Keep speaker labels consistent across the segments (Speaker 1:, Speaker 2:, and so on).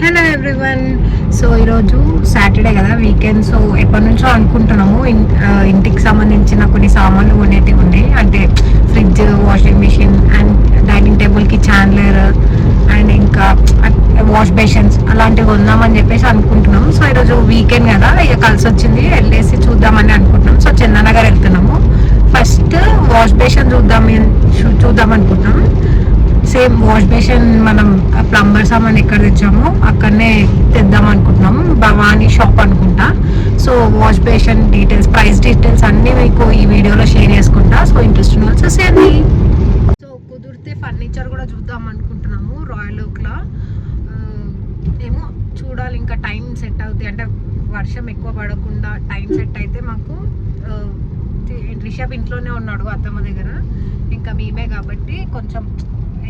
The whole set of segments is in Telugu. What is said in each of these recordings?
Speaker 1: Hello everyone. సో ఈరోజు సాటర్డే కదా, వీకెండ్. సో ఎప్పటి నుంచో అనుకుంటున్నాము ఇంటికి సంబంధించిన కొన్ని సామాన్లు కొనేటివి ఉన్నాయి. అంటే fridge, washing machine and dining టేబుల్కి చాండ్లర్ అండ్ ఇంకా వాష్ బేషన్స్ అలాంటివి కొందామని చెప్పేసి అనుకుంటున్నాము. సో ఈరోజు వీకెండ్ కదా, ఇక కలిసి వచ్చింది, వెళ్ళేసి చూద్దామని అనుకుంటున్నాం. సో చందనగర్ వెళ్తున్నాము. ఫస్ట్ వాష్ బేషన్ చూద్దాం అనుకుంటున్నాం. సేమ్ వాష్ బేషన్ మనం ప్లంబర్ సామాన్ ఎక్కడ తెచ్చామో అక్కడనే తెద్దాం అనుకుంటున్నాం. భవానీ షాప్ అనుకుంటా. So wash basin details, price details అన్నీ మీకు ఈ వీడియోలో షేర్ చేసుకుంటా. సో ఇంట్రెస్ట్ ఉన్న వాళ్ళు చూసేయండి. సో కుదిరితే ఫర్నిచర్ కూడా చూద్దాం అనుకుంటున్నాము రాయల్ ఓక్లో. ఏమో చూడాలి, ఇంకా టైం సెట్ అవుతుంది. అంటే వర్షం ఎక్కువ పడకుండా టైం సెట్ అయితే మాకు. రిషబ్ ఇంట్లోనే ఉన్నాడు అత్తమ్మ దగ్గర, ఇంకా మేమే కాబట్టి కొంచెం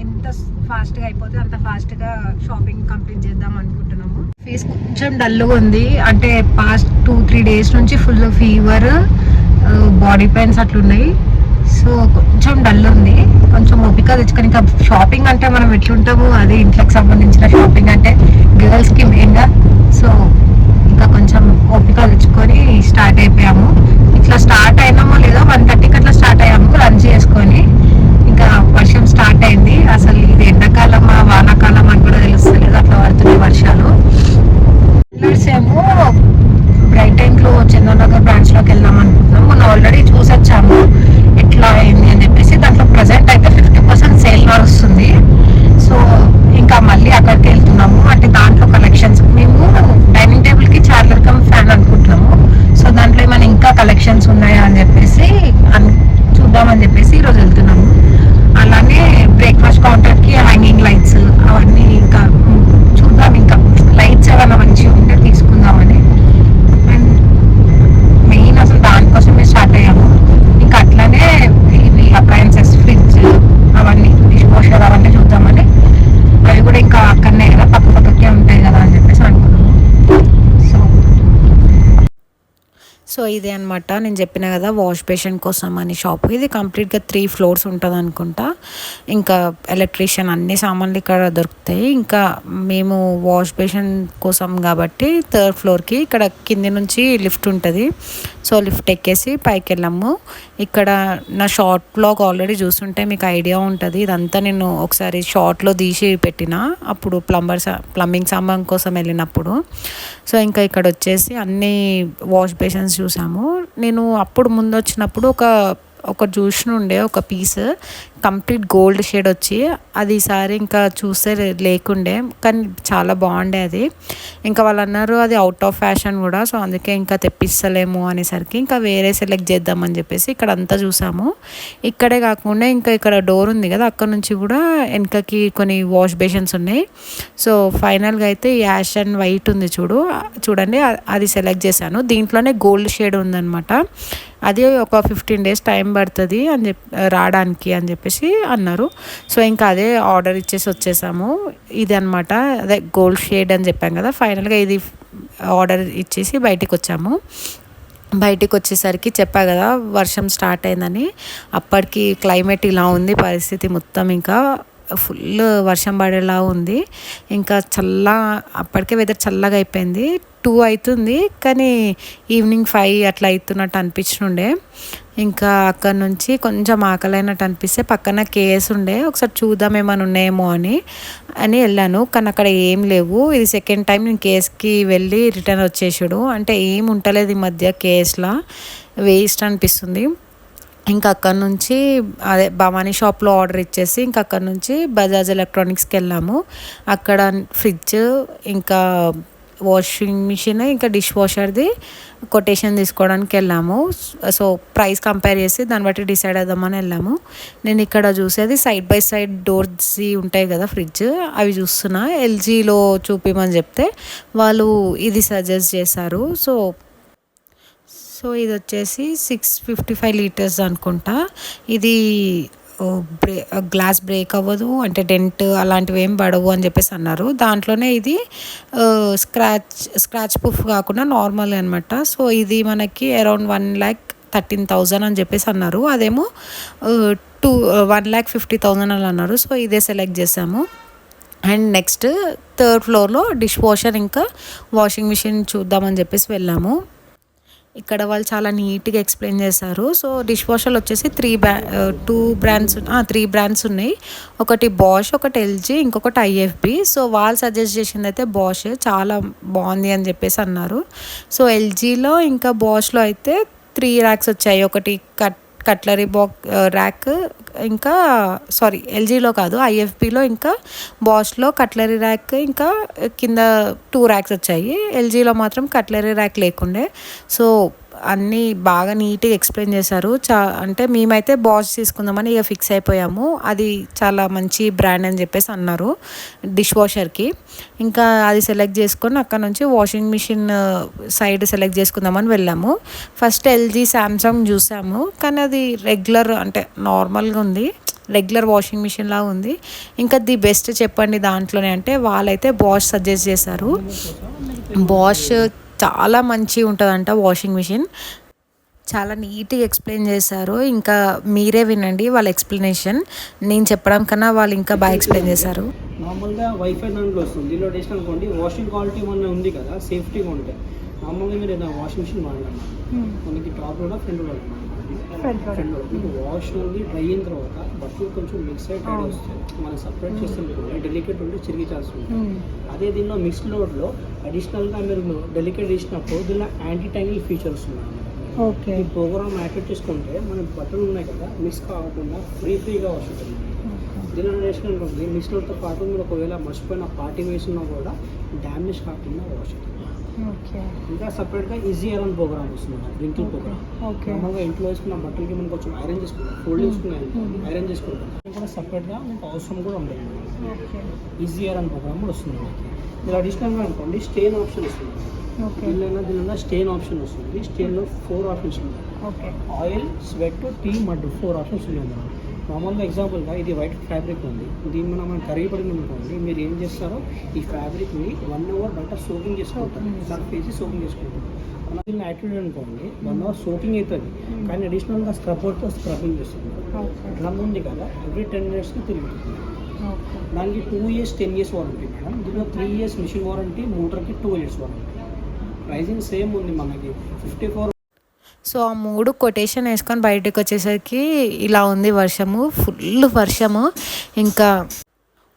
Speaker 1: ఎంత ఫాస్ట్గా అయిపోతే అంత ఫాస్ట్గా షాపింగ్ కంప్లీట్ చేద్దాం అనుకుంటున్నాము. ఫేస్ కొంచెం డల్గా ఉంది. అంటే పాస్ట్ 2-3 డేస్ నుంచి ఫుల్ ఫీవర్, బాడీ పెయిన్స్ అట్లున్నాయి. సో కొంచెం డల్ ఉంది. కొంచెం ఓపిక తెచ్చుకొని, ఇంకా షాపింగ్ అంటే మనం ఎట్లుంటాము, అది ఇంట్లోకి సంబంధించిన షాపింగ్ అంటే గర్ల్స్కి మెయిన్గా. సో ఇంకా కొంచెం ఓపిక తెచ్చుకొని స్టార్ట్ అయిపోయాము. ఇట్లా స్టార్ట్ అయినామో లేదో 1:30కి అట్లా స్టార్ట్ అయ్యాము లంచ్ చేసుకొని. ఇంకా వర్షం స్టార్ట్ అయింది. అసలు ఇది ఎండాకాలమా వానాకాలం అని కూడా తెలుస్తలేదు, అట్లా పడుతున్నాయి వర్షాలు. ఏమో బ్రైట్ టైంలో చందనగర్ బ్రాంచ్లోకి వెళ్దాం అనుకుంటున్నాం. మనం ఆల్రెడీ చూసొచ్చాము ఎట్లా అయింది అని చెప్పేసి. దాంట్లో ప్రజెంట్ అయితే 50% సేల్ నడుస్తుంది. సో ఇంకా మళ్ళీ అక్కడికి వెళ్తున్నాము. అంటే దాంట్లో కలెక్షన్స్, మేము డైనింగ్ టేబుల్కి చార్లర్ కమ్ ఫ్యాన్ అనుకుంటున్నాము. సో దాంట్లో ఏమైనా ఇంకా కలెక్షన్స్ ఉన్నాయా అని చెప్పేసి చూద్దామని చెప్పేసి ఈరోజు వెళ్తున్నాము. అలానే బ్రేక్ఫాస్ట్ కౌంటర్కి హ్యాంగింగ్ లైట్స్ అవన్నీ ఇంకా చూద్దాం. ఇంకా లైట్స్ ఏమైనా మంచిగా ఉంటే తీసుకుందామని. అండ్ మెయిన్ అసలు దానికోసమే స్టార్ట్ అయ్యాము. ఇంకా అట్లానే ఇవి అప్లయన్సెస్, ఫ్రిడ్జ్ అవన్నీ, డిష్ వాషర్ అవన్నీ చూద్దామని. అవి కూడా ఇంకా అక్కడనే కదా, పక్కకే ఉంటాయి కదా అని చెప్పేసి అనుకున్నాము. సో ఇదే అనమాట, నేను చెప్పిన కదా వాష్ బేషన్ కోసం అని షాప్. ఇది కంప్లీట్గా 3 floors ఉంటుంది అనుకుంటా. ఇంకా ఎలక్ట్రీషియన్ అన్ని సామాన్లు ఇక్కడ దొరుకుతాయి. ఇంకా మేము వాష్ బేషన్ కోసం కాబట్టి 3rd floorకి ఇక్కడ కింది నుంచి లిఫ్ట్ ఉంటుంది. సో లిఫ్ట్ ఎక్కేసి పైకి వెళ్ళాము. ఇక్కడ నా షార్ట్ బ్లాగ్ ఆల్రెడీ చూస్తుంటే మీకు ఐడియా ఉంటుంది. ఇదంతా నేను ఒకసారి షార్ట్లో తీసి పెట్టిన, అప్పుడు ప్లంబింగ్ సామాన్ కోసం వెళ్ళినప్పుడు. సో ఇంకా ఇక్కడ వచ్చేసి అన్ని వాష్ బేషన్స్ చూసాము. నేను అప్పుడు ముందు వచ్చినప్పుడు ఒక చూసినుండే ఒక పీస్ కంప్లీట్ గోల్డ్ షేడ్ వచ్చి, అది ఈసారి ఇంకా చూస్తే లేకుండే, కానీ చాలా బాగుండే అది. ఇంకా వాళ్ళు అన్నారు అది అవుట్ ఆఫ్ ఫ్యాషన్ కూడా. సో అందుకే ఇంకా తెప్పిస్తలేము అనేసరికి ఇంకా వేరే సెలెక్ట్ చేద్దామని చెప్పేసి ఇక్కడ అంతా చూసాము. ఇక్కడే కాకుండా ఇంకా ఇక్కడ డోర్ ఉంది కదా, అక్కడ నుంచి కూడా వెనకకి కొన్ని వాష్ బేషన్స్ ఉన్నాయి. సో ఫైనల్గా అయితే యాష్ అండ్ వైట్ ఉంది చూడండి, అది సెలెక్ట్ చేశాను. దీంట్లోనే గోల్డ్ షేడ్ ఉందన్నమాట. అది ఒక 15 days టైం పడుతుంది అని రావడానికి అని చెప్పేసి అన్నారు. సో ఇంకా అదే ఆర్డర్ ఇచ్చేసి వచ్చేసాము. ఇది అనమాట, అదే గోల్డ్ షేడ్ అని చెప్పాం కదా. ఫైనల్గా ఇది ఆర్డర్ ఇచ్చేసి బయటికి వచ్చాము. బయటికి వచ్చేసరికి చెప్పా కదా వర్షం స్టార్ట్ అయిందని. అప్పటికి క్లైమేట్ ఇలా ఉంది పరిస్థితి మొత్తం, ఇంకా ఫుల్ వర్షం పడేలా ఉంది. ఇంకా అప్పటికే వెదర్ చల్లగా అయిపోయింది. 2 అవుతుంది, కానీ ఈవినింగ్ 5 అట్లా అవుతున్నట్టు అనిపించుండే. ఇంకా అక్కడ నుంచి కొంచెం ఆకలైనట్టు అనిపిస్తే పక్కన కేఎస్ ఉండే, ఒకసారి చూద్దాం ఏమైనా ఉన్నాయేమో అని వెళ్ళాను. కానీ అక్కడ ఏం లేవు. ఇది సెకండ్ టైం నేను కేఎస్కి వెళ్ళి రిటర్న్ వచ్చేసాడు. అంటే ఏం ఉంటలేదు ఈ మధ్య కేఎస్లో, వేస్ట్ అనిపిస్తుంది. ఇంకా అక్కడ నుంచి అదే భవానీ షాప్లో ఆర్డర్ ఇచ్చేసి ఇంకా అక్కడ నుంచి బజాజ్ ఎలక్ట్రానిక్స్కి వెళ్ళాము. అక్కడ ఫ్రిడ్జ్, ఇంకా వాషింగ్ మిషన్, ఇంకా డిష్ వాషర్ది కొటేషన్ తీసుకోవడానికి వెళ్ళాము. సో ప్రైస్ కంపేర్ చేసి దాన్ని బట్టి డిసైడ్ అవుదామని వెళ్ళాము. నేను ఇక్కడ చూసేది సైడ్ బై సైడ్ డోర్స్ ఉంటాయి కదా ఫ్రిడ్జ్, అవి చూస్తున్నా. ఎల్జీలో చూపిమని చెప్తే వాళ్ళు ఇది సజెస్ట్ చేశారు. సో ఇది వచ్చేసి 655 liters అనుకుంటా. ఇది గ్లాస్ బ్రేక్ అవ్వదు, అంటే డెంట్ అలాంటివి ఏం పడవు అని చెప్పేసి అన్నారు. దాంట్లోనే ఇది స్క్రాచ్ ప్రూఫ్ కాకుండా నార్మల్ అనమాట. సో ఇది మనకి అరౌండ్ 1,13,000 అని చెప్పేసి అన్నారు. అదేమో 1,50,000 అని అన్నారు. సో ఇదే సెలెక్ట్ చేసాము. అండ్ నెక్స్ట్ థర్డ్ ఫ్లోర్లో డిష్ వాషర్ ఇంకా వాషింగ్ మిషన్ చూద్దామని చెప్పేసి వెళ్ళాము. ఇక్కడ వాళ్ళు చాలా నీట్గా ఎక్స్ప్లెయిన్ చేశారు. సో డిష్ వాషర్లు వచ్చేసి త్రీ బ్రాండ్స్ ఉన్నాయి. ఒకటి బాష్, ఒకటి ఎల్జీ, ఇంకొకటి ఐఎఫ్బి. సో వాళ్ళు సజెస్ట్ చేసింది అయితే బాష్ చాలా బాగుంది అని చెప్పేసి అన్నారు. సో ఎల్జీలో ఇంకా బాష్లో అయితే 3 ర్యాక్స్ వచ్చాయి. ఒకటి కట్లరీ ర్యాక్, ఇంకా ఎల్జీలో కాదు, ఐఎఫ్బిలో ఇంకా బాష్లో కట్లరీ ర్యాక్, ఇంకా కింద 2 ర్యాక్స్ వచ్చాయి. ఎల్జీలో మాత్రం కట్లరీ ర్యాక్ లేకుండే. సో అన్నీ బాగా నీట్గా ఎక్స్ప్లెయిన్ చేశారు. అంటే మేమైతే బాష్ తీసుకుందామని ఇక ఫిక్స్ అయిపోయాము. అది చాలా మంచి బ్రాండ్ అని చెప్పేసి అన్నారు డిష్ వాషర్కి. ఇంకా అది సెలెక్ట్ చేసుకొని అక్కడ నుంచి వాషింగ్ మిషన్ సైడ్ సెలెక్ట్ చేసుకుందామని వెళ్ళాము. ఫస్ట్ ఎల్జీ, శాంసంగ్ చూసాము, కానీ అది రెగ్యులర్ అంటే నార్మల్గా ఉంది, రెగ్యులర్ వాషింగ్ మిషన్ లాగా ఉంది. ఇంకా ది బెస్ట్ చెప్పండి దాంట్లోనే అంటే వాళ్ళైతే బాష్ సజెస్ట్ చేశారు. బాష్ చాలా మంచిగా ఉంటుందంట వాషింగ్ మిషన్, చాలా నీట్గా ఎక్స్ప్లెయిన్ చేశారు. ఇంకా మీరే వినండి వాళ్ళ ఎక్స్ప్లెనేషన్, నేను చెప్పడం కన్నా వాళ్ళు ఇంకా బాగా ఎక్స్ప్లెయిన్ చేశారు.
Speaker 2: నార్మల్గా వైఫై దాంట్లో వస్తుంది, దీనిలో టేస్ట్ అనుకోండి వాషింగ్ క్వాలిటీ మన ఉంది కదా, సేఫ్టీగా ఉంటాయి. నార్మల్గా మీరు ఏదైనా వాషింగ్ మిషన్ వాడాలన్నా మనకి టాప్ కూడా ఫ్రంట్ కూడా మీకు వాష్ ఉంది, డ్రై అయిన తర్వాత బట్టలు కొంచెం మిక్స్ అయ్యి టైడ్ వస్తాయి. మనం సపరేట్ చేస్తుంటే డెలికేట్ ఉంటే చిరిగి ఛాన్స్ ఉంటుంది. అదే దీనిలో మిక్స్ లోడ్లో అడిషనల్గా మీరు డెలికేట్ చేసినప్పుడు దీనిలో యాంటీ ట్యాంగిల్ ఫీచర్స్ ఉన్నాయి. ఓకే, ఈ ప్రోగ్రామ్ యాక్టివేట్ చేసుకుంటే మన బట్టలు ఉన్నాయి కదా మిక్స్ కాకుండా ఫ్రీగా వస్తుంది. దీనిలో వేసుకుంటుంది మిక్స్ లోడ్తో పాటు మీరు ఒకవేళ మర్చిపోయిన పార్టీ వేసినా కూడా డ్యామేజ్ కాకుండా వాష్ అవుతుంది. ఇంకా సపరేట్గా ఈజీ ఐరన్ ప్రోగ్రామ్ వస్తుంది, రింకిల్ ప్రోగ్రామ్. నార్మల్గా ఇంట్లో వేసుకున్న బట్టలకి మనం కొంచెం ఐరన్ చేసుకుంటాం, ఫోల్డ్ చేసుకున్నాం ఐరన్ చేసుకుంటాం, కూడా సపరేట్గా మీకు అవసరం కూడా ఉంటుంది. ఈజీ ఐరన్ ప్రోగ్రామ్ కూడా వస్తుంది. మీరు అడిషనల్గా అనుకోండి స్టెయిన్ ఆప్షన్ వస్తుంది. దీనిలో స్టెయిన్ ఆప్షన్ వస్తుంది. స్టెయిన్లో 4 ఆప్షన్స్ ఉన్నాయి. Oil, sweat, tea, mud 4 options ఉన్నాయి. నార్మల్గా ఎగ్జాంపుల్గా ఇది వైట్ ఫ్యాబ్రిక్ ఉంది, దీన్ని మనం కరిగిపడింది అనుకోండి, మీరు ఏం చేస్తారో ఈ ఫ్యాబ్రిక్ని 1 అవర్ బట్ట సోకింగ్ చేసుకుంటారు, సర్ఫ్ వేసి సోకింగ్ చేసుకుంటాం. అలా దీన్ని యాక్టివేట్ అనుకోండి 1 అవర్ సోకింగ్ అవుతుంది, కానీ అడిషనల్గా స్క్రబ్బర్తో స్క్రబ్బింగ్ చేస్తుంది. డ్రమ్ ఉంది కదా ఎవ్రీ 10 మినిట్స్కి తిరుగుతుంది. దానికి 2 years 10 years వారంటీ మేడం. దీనిలో 3 years మిషన్ వారంటీ, మోటార్కి 2 years వారంటీ. ప్రైజింగ్ సేమ్ ఉంది మనకి 54.
Speaker 1: సో ఆ 3 కొటేషన్ వేసుకొని బయటకు వచ్చేసరికి ఇలా ఉంది వర్షము, ఫుల్ వర్షము. ఇంకా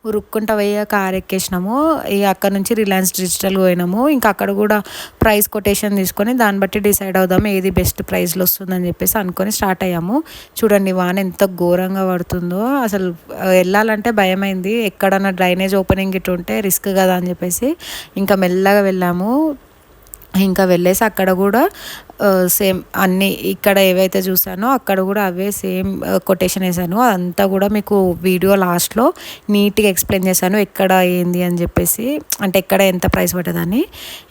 Speaker 1: ఉరుక్కుంటా పోయి కార్ ఎక్కేసినాము. ఇక అక్కడ నుంచి రిలయన్స్ డిజిటల్ పోయినాము. ఇంకా అక్కడ కూడా ప్రైస్ కొటేషన్ తీసుకొని దాన్ని బట్టి డిసైడ్ అవుదాము ఏది బెస్ట్ ప్రైస్లో వస్తుందని చెప్పేసి అనుకొని స్టార్ట్ అయ్యాము. చూడండి వాన ఎంత ఘోరంగా పడుతుందో, అసలు వెళ్ళాలంటే భయమైంది. ఎక్కడన్నా డ్రైనేజ్ ఓపెనింగ్ ఇటు ఉంటే రిస్క్ కదా అని చెప్పేసి ఇంకా మెల్లగా వెళ్ళాము. ఇంకా వెళ్ళేసి అక్కడ కూడా సేమ్ అన్నీ ఇక్కడ ఏవైతే చూసానో అక్కడ కూడా అవే సేమ్ కొటేషన్ వేసాను. అదంతా కూడా మీకు వీడియో లాస్ట్లో నీట్గా ఎక్స్ప్లెయిన్ చేశాను ఎక్కడ ఏంది అని చెప్పేసి, అంటే ఎక్కడ ఎంత ప్రైస్ పడ్డదని.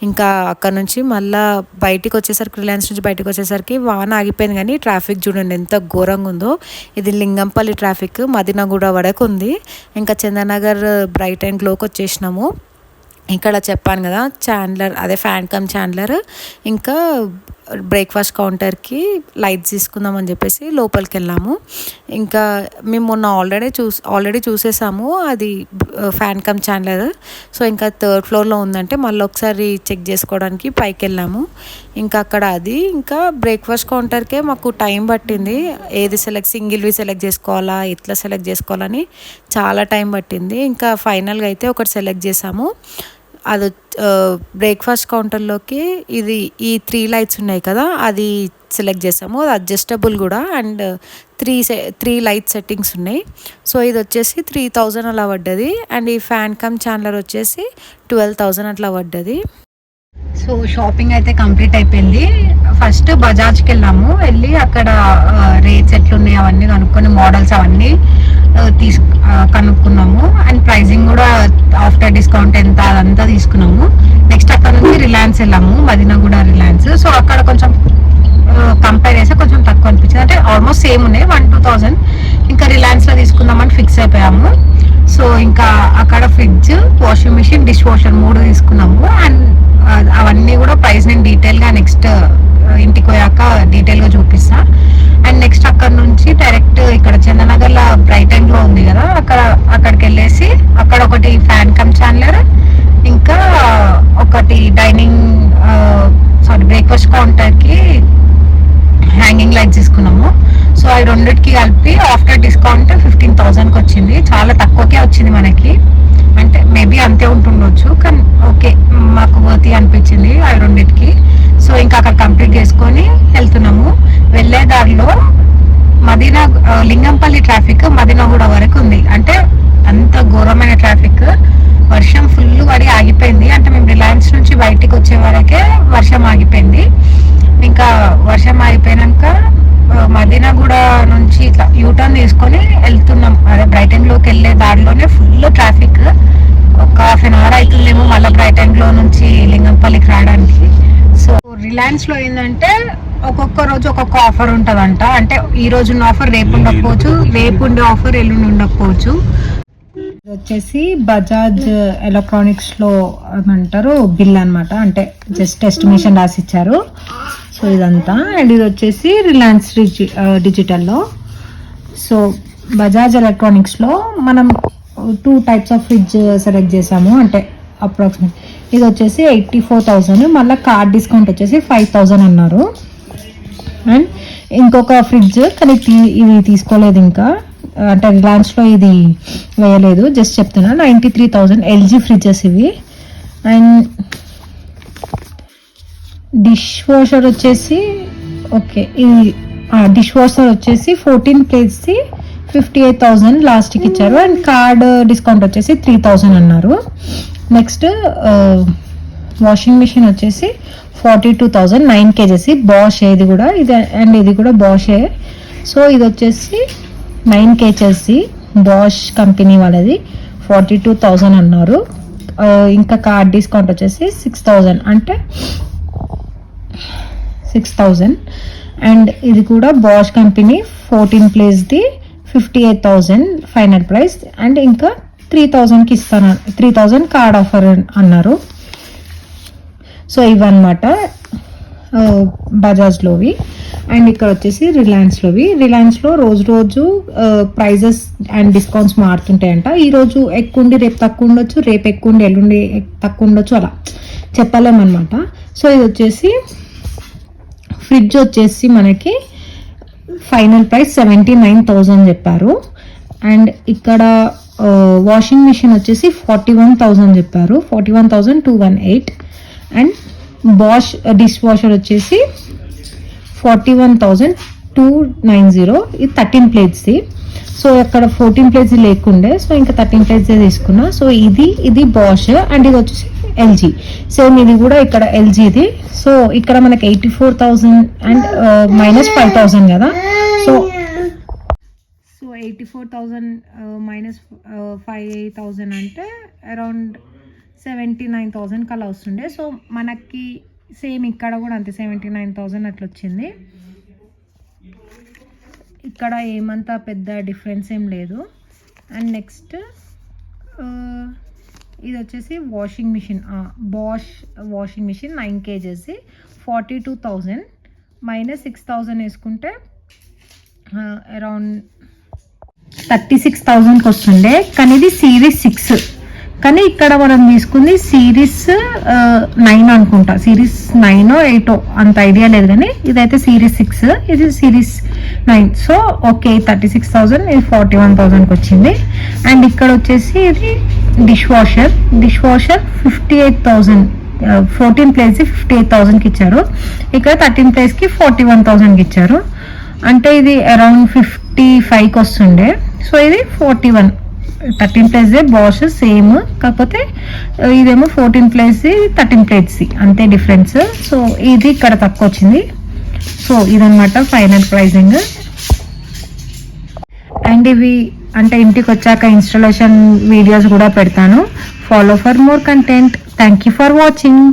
Speaker 1: ఇంకా అక్కడ నుంచి మళ్ళీ బయటికి వచ్చేసరికి రిలయన్స్ నుంచి బయటకు వచ్చేసరికి వాన ఆగిపోయింది, కానీ ట్రాఫిక్ చూడండి ఎంత ఘోరంగా ఉందో. ఇది లింగంపల్లి ట్రాఫిక్ మదినగూడ వరకు ఉంది. ఇంకా చందనగర్ బ్రైట్ అండ్ గ్లోకి వచ్చేసినాము. ఇక్కడ చెప్పాను కదా చాండ్లర్, అదే ఫ్యాన్ కమ్ చాండ్లర్, ఇంకా బ్రేక్ఫాస్ట్ కౌంటర్కి లైట్స్ తీసుకుందామని చెప్పేసి లోపలికి వెళ్ళాము. ఇంకా మేము మొన్న ఆల్రెడీ చూసేసాము అది ఫ్యాన్ కమ్ చాండ్లర్. సో ఇంకా 3rd ఫ్లోర్లో ఉందంటే మళ్ళీ ఒకసారి చెక్ చేసుకోవడానికి పైకి వెళ్ళాము. ఇంకా అక్కడ అది ఇంకా బ్రేక్ఫాస్ట్ కౌంటర్కే మాకు టైం పట్టింది. ఏది సింగిల్వి సెలెక్ట్ చేసుకోవాలా, ఎట్లా సెలెక్ట్ చేసుకోవాలని చాలా టైం పట్టింది. ఇంకా ఫైనల్గా అయితే ఒకటి సెలెక్ట్ చేసాము. అది బ్రేక్ఫాస్ట్ కౌంటర్లోకి ఇది ఈ 3 లైట్స్ ఉన్నాయి కదా అది సెలెక్ట్ చేసాము. అది అడ్జస్టబుల్ కూడా, అండ్ 3 లైట్ సెట్టింగ్స్ ఉన్నాయి. సో ఇది వచ్చేసి 3000 అలా పడ్డది. అండ్ ఈ ఫ్యాన్ కమ్ చాండ్లర్ వచ్చేసి 12,000 అట్లా పడ్డది. సో షాపింగ్ అయితే కంప్లీట్ అయిపోయింది. ఫస్ట్ బజాజ్కి వెళ్ళి అక్కడ రేట్స్ ఎట్లున్నాయి అవన్నీ కనుక్కొని మోడల్స్ అవన్నీ కనుక్కున్నాము. అండ్ ప్రైజింగ్ కూడా ఆఫ్టర్ డిస్కౌంట్ ఎంత అదంతా తీసుకున్నాము. నెక్స్ట్ అక్కడ నుంచి రిలయన్స్ వెళ్ళాము, మదినగూడ రిలయన్స్. సో అక్కడ కొంచెం కంపేర్ చేస్తే కొంచెం తక్కువ అనిపించింది, అంటే ఆల్మోస్ట్ సేమ్ ఉన్నాయి 1,000-2,000. ఇంకా రిలయన్స్లో తీసుకుందామని ఫిక్స్ అయిపోయాము. సో ఇంకా అక్కడ fridge, washing machine, dish washer 3 తీసుకున్నాము. అండ్ అవన్నీ కూడా ప్రైస్ నేను డీటెయిల్గా నెక్స్ట్ ఇంటికి పోయాక డీటెయిల్గా చూపిస్తా. అండ్ నెక్స్ట్ నెక్స్ట్ అక్కడ నుంచి డైరెక్ట్ ఇక్కడ చందనగర్ లో బ్రైటన్ లో ఉంది కదా, అక్కడికి వెళ్ళేసి అక్కడ ఒకటి ఫ్యాన్ కమ్ ఛానలర్, ఇంకా ఒకటి డైనింగ్ బ్రేక్ఫాస్ట్ కౌంటర్ కి హ్యాంగింగ్ లైట్స్ తీసుకున్నాము. సో అవి రెండింటికి కలిపి ఆఫ్టర్ డిస్కౌంట్ 15,000కి వచ్చింది. చాలా తక్కువకే వచ్చింది మనకి, అంటే మేబీ అంతే ఉంటుండొచ్చు, కానీ ఓకే మాకు వర్తి అనిపించింది అవి రెండింటికి. సో ఇంకా అక్కడ కంప్లీట్ చేసుకొని వెళ్తున్నాము. వెళ్ళే దారిలో మదీనా లింగంపల్లి ట్రాఫిక్ మదీనాగూడ వరకు ఉంది. అంటే అంత ఘోరమైన ట్రాఫిక్, వర్షం ఫుల్ పడి ఆగిపోయింది. అంటే మేము రిలయన్స్ నుంచి బయటికి వచ్చే వరకే వర్షం ఆగిపోయింది. ఇంకా వర్షం ఆగిపోయినాక మదీనాగూడ నుంచి ఇట్లా యూటర్న్ తీసుకొని వెళ్తున్నాం. అదే బ్రైటన్ లోకి వెళ్ళే దారిలోనే ఫుల్ ట్రాఫిక్. ఒక హాఫ్ అన్ అవర్ అవుతుందేమో మళ్ళీ బ్రైటన్ లో నుంచి లింగంపల్లికి రావడానికి. సో రిలయన్స్ లో ఏంటంటే ఒక్కొక్క రోజు ఒక్కొక్క ఆఫర్ ఉంటదంట. అంటే ఈ రోజు ఉన్న ఆఫర్ రేపు ఉండకపోవచ్చు, రేపు ఉండే ఆఫర్ ఎల్లుండి ఉండకపోవచ్చు. ఇది వచ్చేసి బజాజ్ ఎలక్ట్రానిక్స్ లో అంటారు బిల్ అన్నమాట, అంటే జస్ట్ ఎస్టిమేషన్ రాసి ఇచ్చారు. సో ఇదంతా. అండ్ ఇది వచ్చేసి రిలయన్స్ డిజిటల్లో. సో బజాజ్ ఎలక్ట్రానిక్స్ లో మనం 2 types ఆఫ్ ఫ్రిడ్జ్ సెలెక్ట్ చేసాము. అంటే అప్రాక్సిమేట్ ఇది వచ్చేసి 84,000, మళ్ళీ కార్డ్ డిస్కౌంట్ వచ్చేసి 5,000 అన్నారు. అండ్ ఇంకొక ఫ్రిడ్జ్ కానీ ఇది తీసుకోలేదు ఇంకా, అంటే రిలయన్స్లో ఇది వేయలేదు, జస్ట్ చెప్తున్నా. 93,000 ఎల్జీ ఫ్రిడ్జెస్ ఇవి. అండ్ డిష్ వాషర్ వచ్చేసి ఓకే, ఇది డిష్ వాషర్ వచ్చేసి 14 plates 58,000 లాస్ట్కి ఇచ్చారు. అండ్ కార్డ్ డిస్కౌంట్ వచ్చేసి 3,000 అన్నారు. నెక్స్ట్ వాషింగ్ మిషన్ వచ్చేసి 42,000 9 kgs బాష్, ఇది కూడా ఇది అండ్ ఇది కూడా బాషే. సో ఇది వచ్చేసి 9 kgs బాష్ కంపెనీ వాళ్ళది 42,000 అన్నారు. ఇంకా కార్డ్ డిస్కౌంట్ వచ్చేసి 6,000, అంటే 6,000. అండ్ ఇది కూడా Bosch company 14 plates 58,000 final price. And ఇంకా 3,000కి ఇస్తాను, 3,000 కార్డ్ ఆఫర్ అన్నారు. సో ఇవన్నమాట బజాజ్లోవి. అండ్ ఇక్కడ వచ్చేసి రిలయన్స్లోవి. రిలయన్స్లో రోజు ప్రైజెస్ అండ్ డిస్కౌంట్స్ మారుతుంటాయంట. ఈరోజు ఎక్కువ ఉండి రేపు తక్కువ ఉండొచ్చు, రేపు ఎక్కువ ఉండి ఎల్లుండి తక్కువ ఉండొచ్చు, అలా చెప్పలేమన్నమాట. సో ఇది వచ్చేసి ఫ్రిడ్జ్ వచ్చేసి మనకి ఫైనల్ ప్రైస్ 79,000 చెప్పారు. అండ్ ఇక్కడ వాషింగ్ మిషన్ వచ్చేసి 41,000 చెప్పారు, 41,218. అండ్ బాష్ డిష్ వాషర్ వచ్చేసి 41,290, ఇది 13 plates. సో అక్కడ 14 plates లేకుండే, సో ఇంకా 13 plates తీసుకున్నా. సో ఇది బాష్. అండ్ ఇది వచ్చేసి ఎల్జీ, సేమ్ ఇది కూడా ఇక్కడ ఎల్జీది. సో ఇక్కడ మనకి 84,000 అండ్ -5,000 కదా. సో 84,000 -5,000 అంటే అరౌండ్ 79,000 కలా వస్తుండే. సో మనకి సేమ్ ఇక్కడ కూడా అంతే 79,000 అట్లా వచ్చింది. ఇక్కడ ఏమంతా పెద్ద డిఫరెన్స్ ఏం లేదు. అండ్ నెక్స్ట్ ఇది వచ్చేసి washing machine, Bosch washing machine 9 kgs 42,000 -6,000 వేసుకుంటే అరౌండ్ 36,000కి వస్తుండే. కానీ ఇది సిరీస్ 6, కానీ ఇక్కడ మనం తీసుకుంది సిరీస్ 9 అనుకుంటా, సిరీస్ 9 8 అంత ఐడియా లేదు, కానీ ఇదైతే సిరీస్ 6, ఇది సిరీస్ 9. సో ఓకే 36,000, ఇది 41,000కి వచ్చింది. అండ్ ఇక్కడ వచ్చేసి ఇది డిష్ వాషర్ 58,000, 14 plates 58,000కి ఇచ్చారు. ఇక్కడ 13 platesకి 41,000కి ఇచ్చారు. అంటే ఇది అరౌండ్ 55కి వస్తుండే. సో ఇది 41, 13 plates బాష్ సేమ్, కాకపోతే ఇదేమో 14 plates 13 plates అంతే డిఫరెన్స్. సో ఇది ఇక్కడ తక్కువ వచ్చింది. సో ఇదన్నమాట ఫైనల్ ప్రైజింగ్. అండ్ ఇవి అంటే ఇంటికి వచ్చాక ఇన్స్టాలేషన్ వీడియోస్ కూడా పెడతాను. Follow for more content. Thank you for watching.